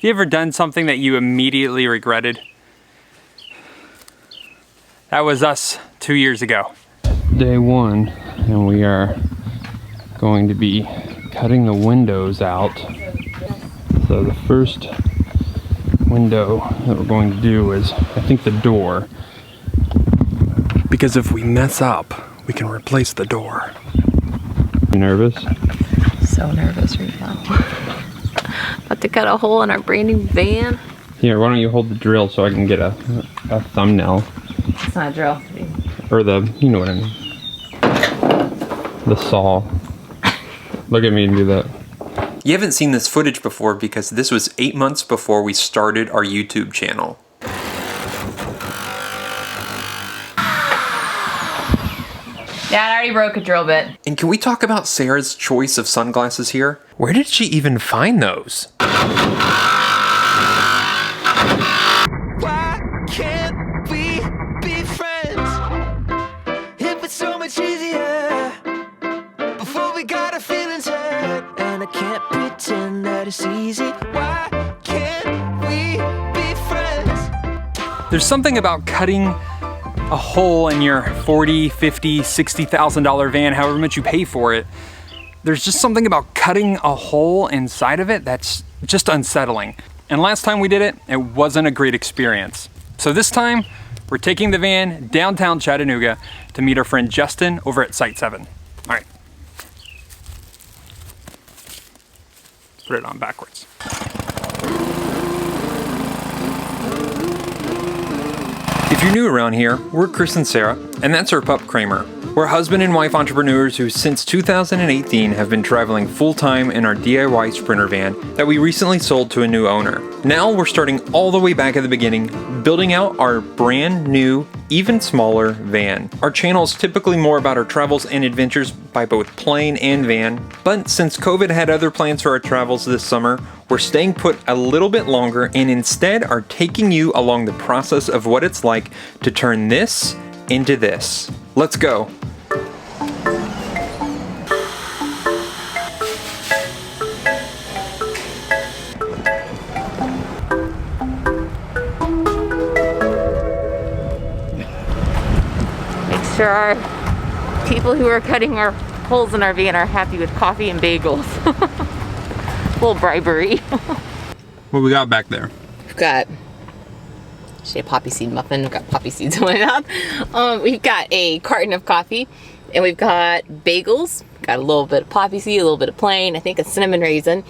You ever done something that you immediately regretted? That was us 2 years ago. Day one, and we are going to be cutting the windows out. So the first window that we're going to do is, I think, the door. Because if we mess up, we can replace the door. You nervous? So nervous right now. About to cut a hole in our brand new van. Here, why don't you hold the drill so I can get a thumbnail? It's not a drill. Or the, you know what I mean. The saw. Look at me and do that. You haven't seen this footage before because this was 8 months before we started our YouTube channel. Dad, I already broke a drill bit. And can we talk about Sarah's choice of sunglasses here? Where did she even find those? Why can't we be friends? If it's so much easier before we got our feelings hurt, and I can't pretend that it's easy. Why can't we be friends? There's something about cutting a hole in your $40,000, $50,000, $60,000 van, however much you pay for it. There's just something about cutting a hole inside of it that's just unsettling. And last time we did it, it wasn't a great experience. So this time, we're taking the van downtown Chattanooga to meet our friend Justin over at Site 7. All right. Let's put it on backwards. If you're new around here, we're Chris and Sarah, and that's our pup Kramer. We're husband and wife entrepreneurs who since 2018 have been traveling full-time in our DIY Sprinter van that we recently sold to a new owner. Now we're starting all the way back at the beginning, building out our brand new, even smaller van. Our channel is typically more about our travels and adventures by both plane and van, but since COVID had other plans for our travels this summer, we're staying put a little bit longer and instead are taking you along the process of what it's like to turn this into this. Let's go. Make sure our people who are cutting our holes in our van are happy with coffee and bagels. A little bribery. What we got back there? We've got a poppy seed muffin. We've got poppy seeds in my mouth. We've got a carton of coffee, and we've got bagels. Got a little bit of poppy seed, a little bit of plain. I think a cinnamon raisin.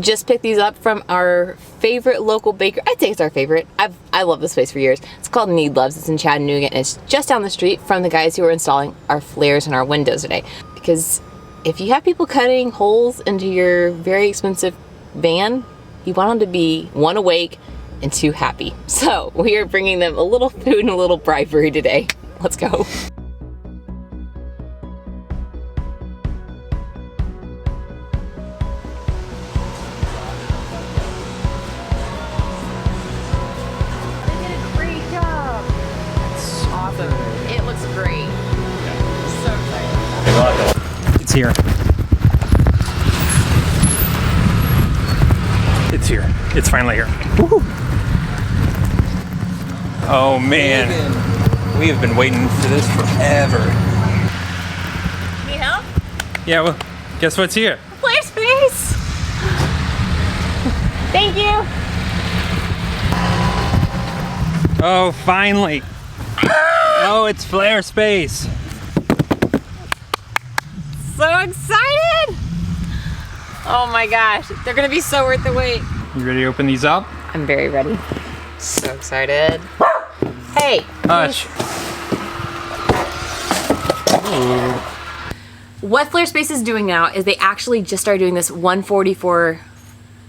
Just picked these up from our favorite local baker. I'd say it's our favorite. I love this place for years. It's called Need Loves. It's in Chattanooga, and it's just down the street from the guys who are installing our flares in our windows today. Because if you have people cutting holes into your very expensive van, you want them to be 1, awake, and 2, happy. So we are bringing them a little food and a little bribery today. Let's go. It looks great. So excited. It's here. It's here. It's finally here. Woo-hoo. Oh man, we have been waiting for this forever. Need help? Yeah, well, guess what's here? Flarespace! Thank you! Oh, finally. Oh, it's Flarespace. So excited! Oh my gosh, they're gonna be so worth the wait. You ready to open these up? I'm very ready. So excited. Hey! Hush. What Flarespace is doing now is they actually just started doing this 144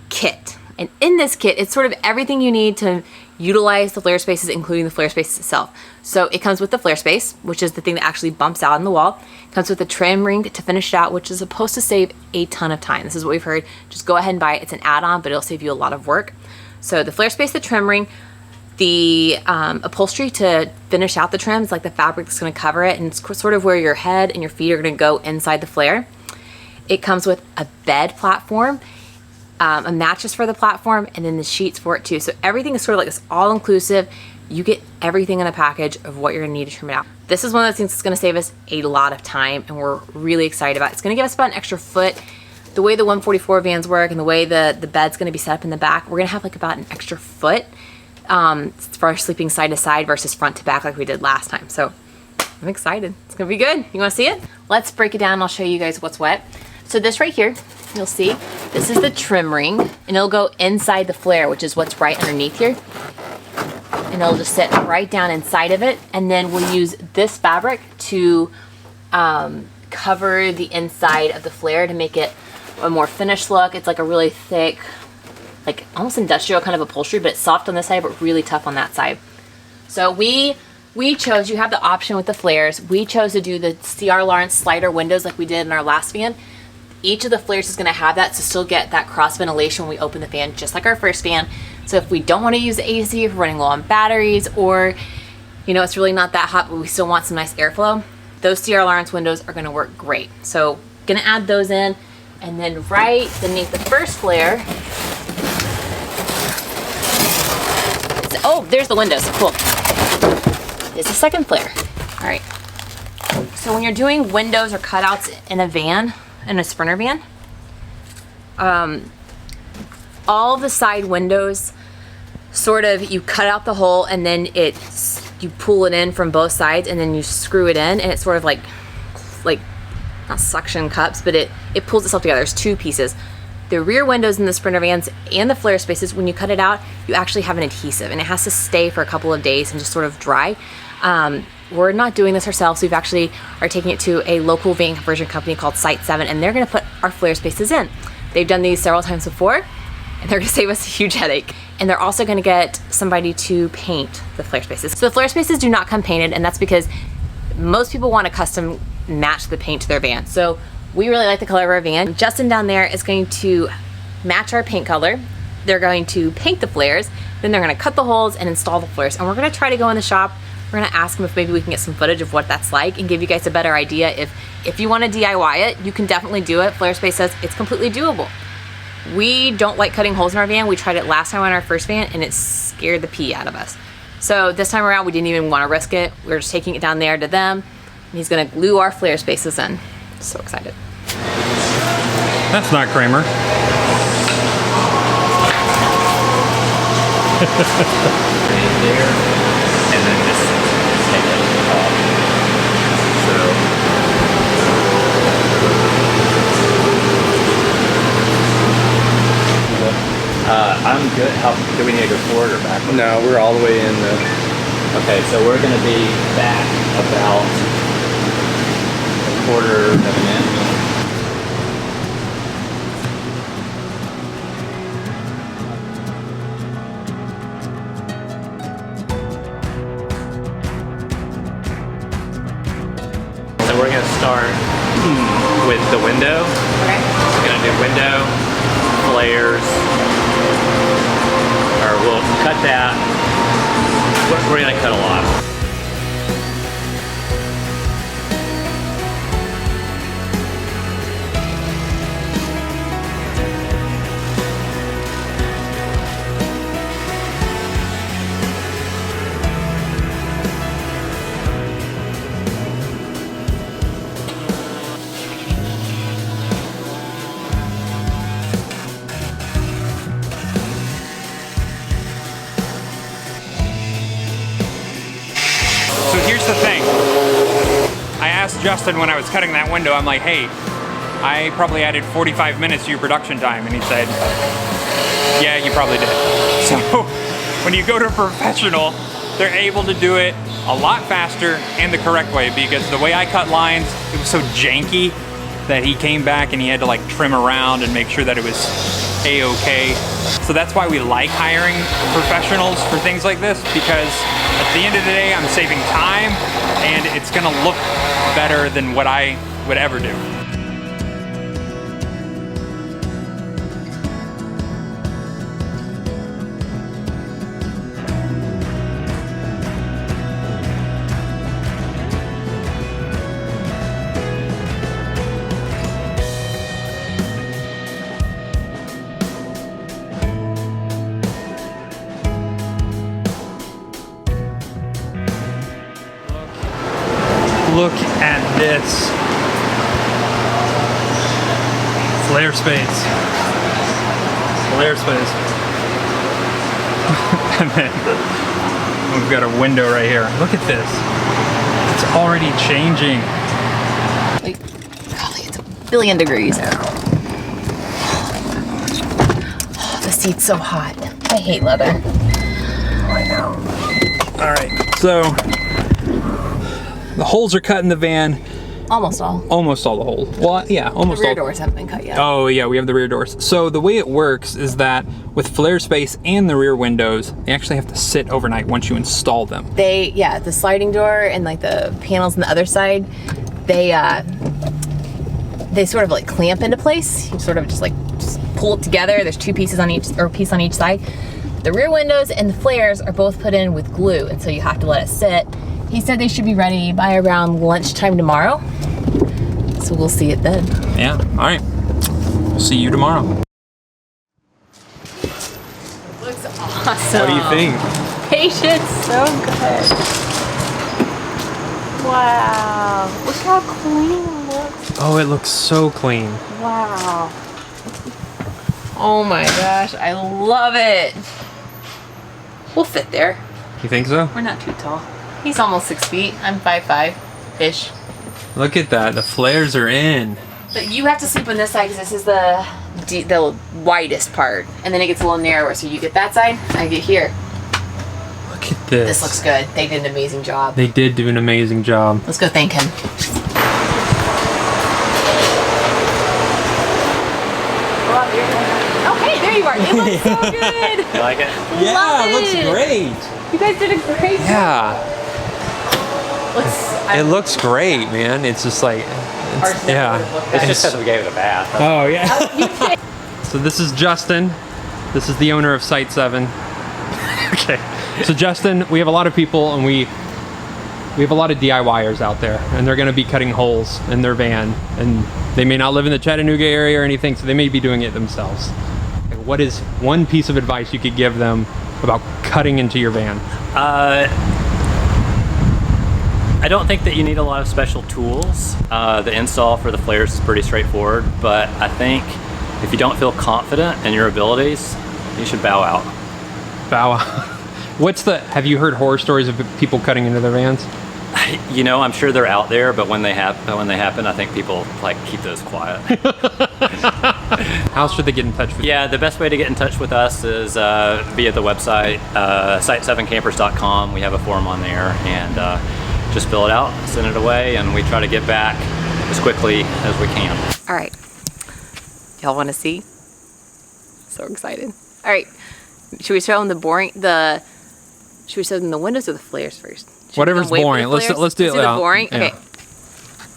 kit. And in this kit, it's sort of everything you need to utilize the Flarespaces, including the Flarespace itself. So it comes with the Flarespace, which is the thing that actually bumps out on the wall. It comes with the trim ring to finish it out, which is supposed to save a ton of time. This is what we've heard. Just go ahead and buy it. It's an add-on, but it'll save you a lot of work. So the Flarespace, the trim ring, the upholstery to finish out the trim. It's like the fabric that's going to cover it, and it's sort of where your head and your feet are going to go inside the flare. It comes with a bed platform. a mattress for the platform, and then the sheets for it too. So everything is sort of like this all-inclusive. You get everything in a package of what you're gonna need to trim it out. This is one of those things that's gonna save us a lot of time, and we're really excited about it. It's gonna give us about an extra foot. The way the 144 vans work and the way the bed's gonna be set up in the back, we're gonna have like about an extra foot for sleeping side to side versus front to back like we did last time. So I'm excited. It's gonna be good. You wanna see it? Let's break it down and I'll show you guys what's what. So this right here, you'll see, this is the trim ring, and it'll go inside the flare, which is what's right underneath here. And it'll just sit right down inside of it. And then we'll use this fabric to cover the inside of the flare to make it a more finished look. It's like a really thick, like almost industrial kind of upholstery, but it's soft on this side, but really tough on that side. So we chose, you have the option with the flares. We chose to do the CR Lawrence slider windows like we did in our last van. Each of the flares is gonna have that to still get that cross ventilation when we open the fan, just like our first fan. So if we don't wanna use the AC, if we're running low on batteries, or you know, it's really not that hot, but we still want some nice airflow, those CR Lawrence windows are gonna work great. So gonna add those in, and then right beneath the first flare, oh, there's the windows, cool. There's the second flare. All right. So when you're doing windows or cutouts in a van, in a Sprinter van, all the side windows, sort of, you cut out the hole and then you pull it in from both sides and then you screw it in, and it's sort of like not suction cups, but it pulls itself together. There's two pieces. The rear windows in the Sprinter vans and the Flarespaces, when you cut it out, you actually have an adhesive, and it has to stay for a couple of days and just sort of dry. We're not doing this ourselves. We've actually are taking it to a local van conversion company called Site 7, and they're gonna put our Flarespaces in. They've done these several times before, and they're gonna save us a huge headache. And they're also gonna get somebody to paint the Flarespaces. So the Flarespaces do not come painted, and that's because most people want to custom match the paint to their van. So we really like the color of our van. Justin down there is going to match our paint color. They're going to paint the flares, then they're gonna cut the holes and install the flares. And we're gonna try to go in the shop. We're gonna ask them if maybe we can get some footage of what that's like and give you guys a better idea. If you wanna DIY it, you can definitely do it. Flarespace says it's completely doable. We don't like cutting holes in our van. We tried it last time on our first van and it scared the pee out of us. So this time around, we didn't even wanna risk it. We're just taking it down there to them. And he's gonna glue our Flarespaces in. So excited. That's not Kramer. Right there, and then just take it off. I'm good. How do we need to go forward or backward? No, we're all the way in the... Okay, so we're going to be back about a quarter of an inch. So we're going to start with the window. Okay. We're going to do window, flares, or we'll cut that. We're going to cut a lot. So here's the thing. I asked Justin when I was cutting that window, I'm like, hey, I probably added 45 minutes to your production time. And he said, yeah, you probably did. So when you go to a professional, they're able to do it a lot faster and the correct way, because the way I cut lines, it was so janky that he came back and he had to like trim around and make sure that it was a-okay. So that's why we like hiring professionals for things like this, because at the end of the day, I'm saving time and it's gonna look better than what I would ever do. Look at this. Flarespace. Flarespace. And then we've got a window right here. Look at this. It's already changing. Like, golly, it's a billion degrees. Oh, the seat's so hot. I hate leather. I know. All right, so the holes are cut in the van. Almost all. Almost all the holes. Well, yeah, almost The rear all. doors haven't been cut yet. Oh yeah, we have the rear doors. So the way it works is that with Flarespace and the rear windows, they actually have to sit overnight once you install them. The sliding door and like the panels on the other side, they sort of like clamp into place. You sort of just pull it together. There's two pieces on each, or a piece on each side. The rear windows and the flares are both put in with glue, and so you have to let it sit. He said they should be ready by around lunchtime tomorrow. So we'll see it then. Yeah, all right. We'll see you tomorrow. Looks awesome. What do you think? Patience, so good. Wow. Look how clean it looks. Oh, it looks so clean. Wow. Oh my gosh, I love it. We'll fit there. You think so? We're not too tall. He's almost 6 feet. I'm 5'5"-ish. Look at that. The flares are in. But you have to sleep on this side because this is the widest part. And then it gets a little narrower. So you get that side, I get here. Look at this. This looks good. They did an amazing job. They did do an amazing job. Let's go thank him. Oh, hey, there you are. It looks so good. You like it? Yeah, Love it looks great. You guys did a great job. Yeah, Let's, it looks great, man. It's just like, yeah. It's just because we gave it a bath. Oh yeah. So this is Justin. This is the owner of Site 7. Okay. So Justin, we have a lot of people and we have a lot of DIYers out there, and they're going to be cutting holes in their van, and they may not live in the Chattanooga area or anything, so they may be doing it themselves. Like, what is one piece of advice you could give them about cutting into your van? I don't think that you need a lot of special tools. The install for the flares is pretty straightforward, but I think if you don't feel confident in your abilities, you should bow out. Bow out. Have you heard horror stories of people cutting into their vans? You know, I'm sure they're out there, but when they happen, I think people like keep those quiet. How should they get in touch with you? Yeah, the best way to get in touch with us is via the website, site7campers.com. We have a form on there, and just fill it out, send it away, and we try to get back as quickly as we can. All right. Y'all want to see? So excited. All right. Should we show them should we show them the windows or the flares first? Whatever's boring. Let's do it. These are the boring? Yeah. Okay.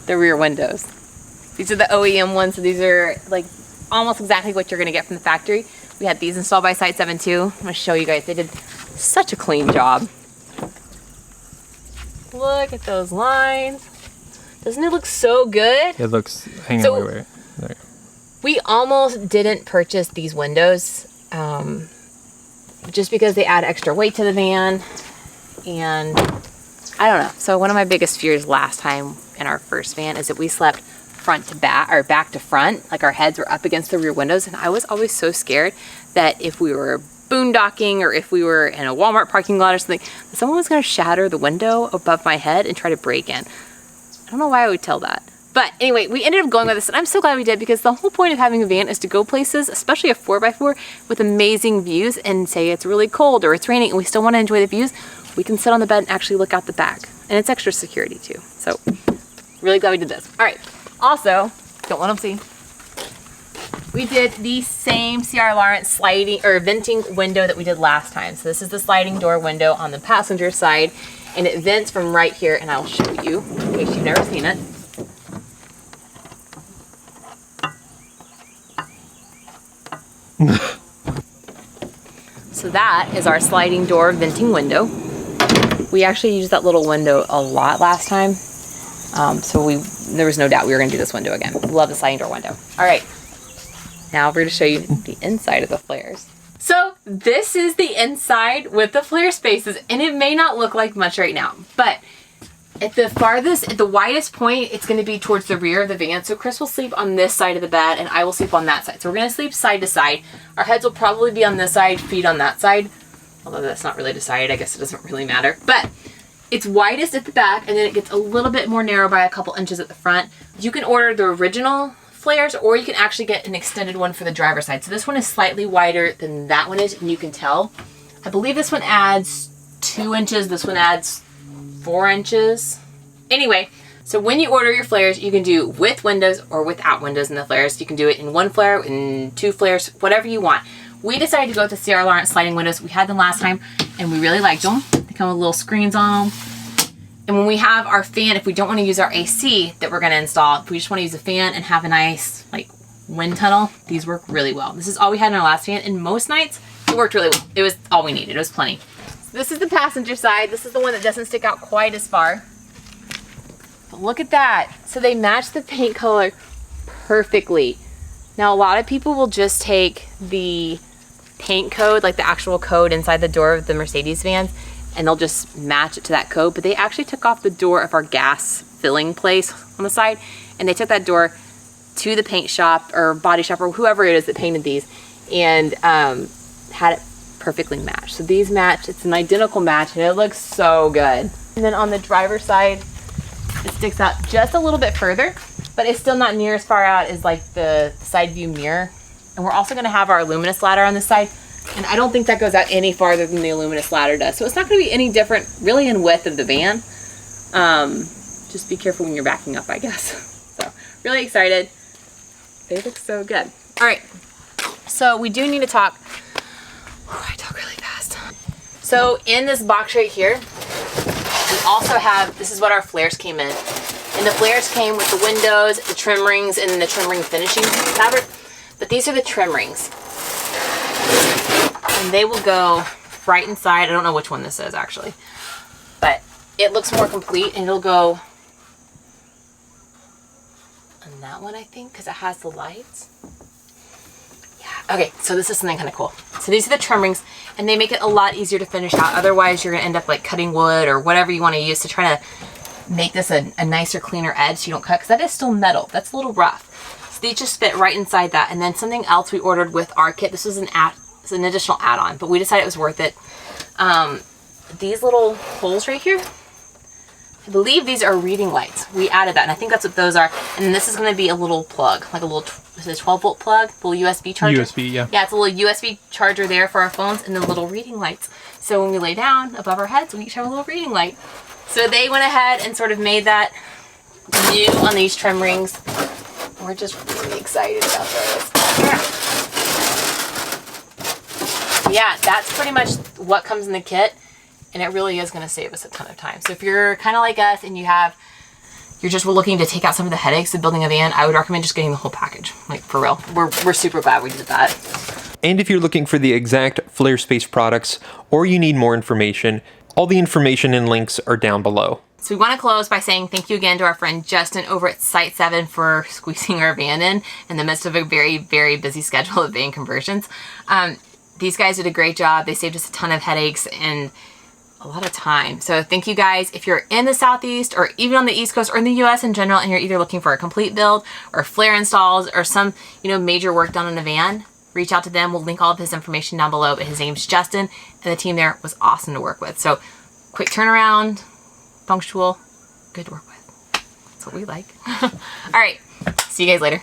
The rear windows. These are the OEM ones, so these are like almost exactly what you're gonna get from the factory. We had these installed by Site 7 too. I'm gonna show you guys. They did such a clean job. Look at those lines. Doesn't it look so good? It looks, hang So- on, wait. There. We almost didn't purchase these windows just because they add extra weight to the van, and I don't know. So one of my biggest fears last time in our first van is that we slept front to back or back to front, like our heads were up against the rear windows, and I was always so scared that if we were boondocking or if we were in a Walmart parking lot or something, that someone was going to shatter the window above my head and try to break in. I don't know why I would tell that. But anyway, we ended up going with this, and I'm so glad we did, because the whole point of having a van is to go places, especially a 4x4, with amazing views, and say it's really cold or it's raining and we still want to enjoy the views, we can sit on the bed and actually look out the back. And it's extra security too. So really glad we did this. All right. Also, don't let them see. We did the same C.R. Lawrence sliding or venting window that we did last time. So this is the sliding door window on the passenger side, and it vents from right here, and I'll show you in case you've never seen it. So that is our sliding door venting window. We actually used that little window a lot last time. So there was no doubt we were gonna do this window again. Love the sliding door window. All right, now we're gonna show you the inside of the flares. So this is the inside with the Flarespaces, and it may not look like much right now, but At the farthest, at the widest point, it's going to be towards the rear of the van. So Chris will sleep on this side of the bed and I will sleep on that side. So we're going to sleep side to side. Our heads will probably be on this side, feet on that side. Although that's not really decided. I guess it doesn't really matter. But it's widest at the back and then it gets a little bit more narrow by a couple inches at the front. You can order the original flares or you can actually get an extended one for the driver's side. So this one is slightly wider than that one is and you can tell. I believe this one adds 2 inches. This one adds 4 inches. Anyway, so when you order your flares, you can do with windows or without windows in the flares. You can do it in 1 flare, in 2 flares, whatever you want. We decided to go with the CR Lawrence sliding windows. We had them last time and we really liked them. They come with little screens on them. And when we have our fan, if we don't want to use our AC that we're going to install, if we just want to use a fan and have a nice like wind tunnel, these work really well. This is all we had in our last fan and most nights it worked really well. It was all we needed. It was plenty. This is the passenger side. This is the one that doesn't stick out quite as far. But look at that. So they match the paint color perfectly. Now a lot of people will just take the paint code, like the actual code inside the door of the Mercedes vans, and they'll just match it to that code. But they actually took off the door of our gas filling place on the side, and they took that door to the paint shop or body shop or whoever it is that painted these, and had it perfectly matched. So these match, it's an identical match and it looks so good. And then on the driver's side, it sticks out just a little bit further, but it's still not near as far out as like the side view mirror. And we're also gonna have our luminous ladder on this side. And I don't think that goes out any farther than the luminous ladder does. So it's not gonna be any different really in width of the van. Just be careful when you're backing up, I guess. So really excited. They look so good. All right, so we do need to talk. I talk really fast. So in this box right here, we also have, this is what our flares came in. And the flares came with the windows, the trim rings, and the trim ring finishing fabric. But these are the trim rings. And they will go right inside. I don't know which one this is actually. But it looks more complete and it'll go on that one, I think, because it has the lights. Okay, so this is something kind of cool. So these are the trim rings and they make it a lot easier to finish out. Otherwise you're gonna end up like cutting wood or whatever you want to use to try to make this a nicer, cleaner edge so you don't cut, because that is still metal. That's a little rough. So these just fit right inside that. And then something else we ordered with our kit, this was an additional add-on, but we decided it was worth it. These little holes right here, I believe these are reading lights. We added that and I think that's what those are. And then this is gonna be a little plug, like a little, is it a 12-volt plug? A little USB charger? USB, yeah. Yeah, it's a little USB charger there for our phones and the little reading lights. So when we lay down above our heads, we each have a little reading light. So they went ahead and sort of made that new on these trim rings. We're just really excited about those. Yeah, that's pretty much what comes in the kit. And it really is going to save us a ton of time. So if you're kind of like us and you're just looking to take out some of the headaches of building a van, I would recommend just getting the whole package. Like for real, we're super glad we did that. And if you're looking for the exact Flarespace products or you need more information, all the information and links are down below. So we want to close by saying thank you again to our friend Justin over at Site 7 for squeezing our van in the midst of a very, very busy schedule of van conversions. These guys did a great job. They saved us a ton of headaches and a lot of time. So thank you guys. If you're in the Southeast or even on the East Coast or in the US in general and you're either looking for a complete build or flare installs or some, major work done on a van, reach out to them. We'll link all of his information down below, but his name's Justin and the team there was awesome to work with. So quick turnaround, punctual, good to work with. That's what we like. All right, see you guys later.